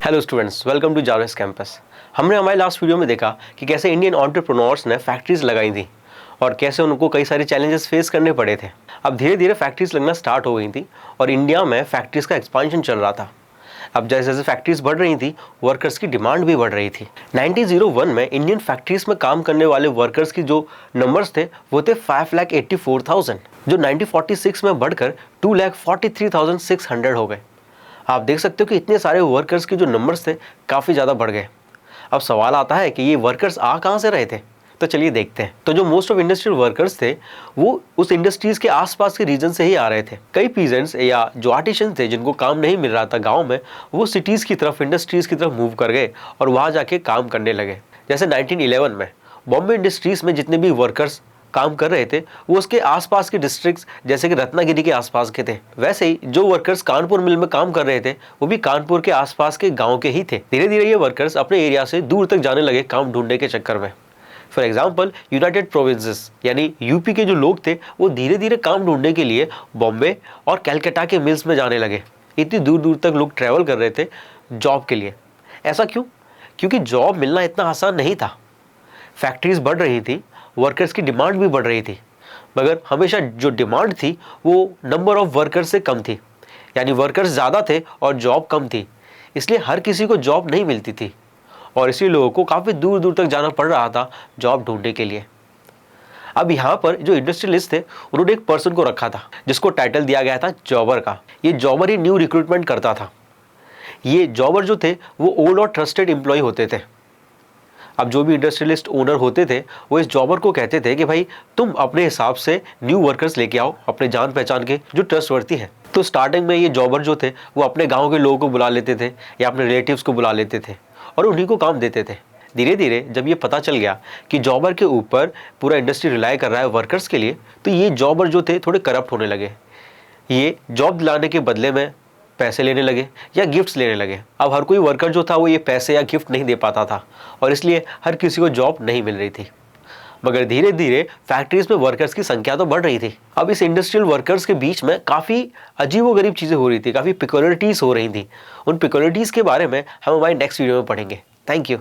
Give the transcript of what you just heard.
Hello students, welcome to जावेस campus. हमने हमारे लास्ट वीडियो में देखा कि कैसे इंडियन एंटरप्रेन्योर्स ने फैक्ट्रीज लगाई थी और कैसे उनको कई सारे चैलेंजेस फेस करने पड़े थे। अब धीरे धीरे फैक्ट्रीज लगना स्टार्ट हो गई थी और इंडिया में फैक्ट्रीज का एक्सपांशन चल रहा था। अब जैसे जैसे फैक्ट्रीज बढ़ रही थी, वर्कर्स की डिमांड भी बढ़ रही थी। 1901 में इंडियन फैक्ट्रीज में काम करने वाले वर्कर्स की जो नंबर्स थे वो थे 5,84,000, जो 1946 में बढ़कर 2,43,600 हो गए। आप देख सकते हो कि इतने सारे वर्कर्स के जो नंबर्स थे काफ़ी ज़्यादा बढ़ गए। अब सवाल आता है कि ये वर्कर्स आ कहाँ से रहे थे, तो चलिए देखते हैं। तो जो मोस्ट ऑफ इंडस्ट्रियल वर्कर्स थे वो उस इंडस्ट्रीज़ के आसपास के रीजन से ही आ रहे थे। कई पीजेंट्स या जो आर्टिशन थे जिनको काम नहीं मिल रहा था गाँव में, वो सिटीज़ की तरफ, इंडस्ट्रीज़ की तरफ मूव कर गए और वहाँ जाके काम करने लगे। जैसे 1911 में बॉम्बे इंडस्ट्रीज़ में जितने भी वर्कर्स काम कर रहे थे वो उसके आसपास के डिस्ट्रिक्ट्स जैसे कि रत्नागिरी के आसपास के थे। वैसे ही जो वर्कर्स कानपुर मिल में काम कर रहे थे वो भी कानपुर के आसपास के गांव के ही थे। धीरे धीरे ये वर्कर्स अपने एरिया से दूर तक जाने लगे काम ढूंढने के चक्कर में। फॉर एग्जाम्पल, यूनाइटेड प्रोविंसेस यानी यूपी के जो लोग थे वो धीरे धीरे काम ढूंढने के लिए बॉम्बे और कैलकाटा के मिल्स में जाने लगे। इतनी दूर दूर तक लोग ट्रैवल कर रहे थे जॉब के लिए। ऐसा क्यों? क्योंकि जॉब मिलना इतना आसान नहीं था। फैक्ट्रीज बढ़ रही थी, वर्कर्स की डिमांड भी बढ़ रही थी, मगर हमेशा जो डिमांड थी वो नंबर ऑफ वर्कर्स से कम थी। यानी वर्कर्स ज़्यादा थे और जॉब कम थी, इसलिए हर किसी को जॉब नहीं मिलती थी और इसी लोगों को काफ़ी दूर दूर तक जाना पड़ रहा था जॉब ढूंढने के लिए। अब यहाँ पर जो इंडस्ट्रियलिस्ट थे उन्होंने एक पर्सन को रखा था जिसको टाइटल दिया गया था जॉबर का। ये जॉबर ही न्यू रिक्रूटमेंट करता था। ये जॉबर जो थे वो ओल्ड और ट्रस्टेड एम्प्लॉय होते थे। अब जो भी इंडस्ट्रियलिस्ट ओनर होते थे वो इस जॉबर को कहते थे कि भाई तुम अपने हिसाब से न्यू वर्कर्स लेके आओ, अपने जान पहचान के जो ट्रस्टवर्दी है। तो स्टार्टिंग में ये जॉबर जो थे वो अपने गांव के लोगों को बुला लेते थे या अपने रिलेटिव्स को बुला लेते थे और उन्हीं को काम देते थे। धीरे धीरे जब ये पता चल गया कि जॉबर के ऊपर पूरा इंडस्ट्री रिलाई कर रहा है वर्कर्स के लिए, तो ये जॉबर जो थे थोड़े करप्ट होने लगे। ये जॉब दिलाने के बदले में पैसे लेने लगे या गिफ्ट्स लेने लगे। अब हर कोई वर्कर जो था वो ये पैसे या गिफ्ट नहीं दे पाता था और इसलिए हर किसी को जॉब नहीं मिल रही थी। मगर धीरे धीरे फैक्ट्रीज में वर्कर्स की संख्या तो बढ़ रही थी। अब इस इंडस्ट्रियल वर्कर्स के बीच में काफ़ी अजीबोगरीब चीज़ें हो रही थी, काफ़ी पिक्युलरिटीज़ हो रही थी। उन पिक्युलरिटीज़ के बारे में हम हमारे नेक्स्ट वीडियो में पढ़ेंगे। Thank you.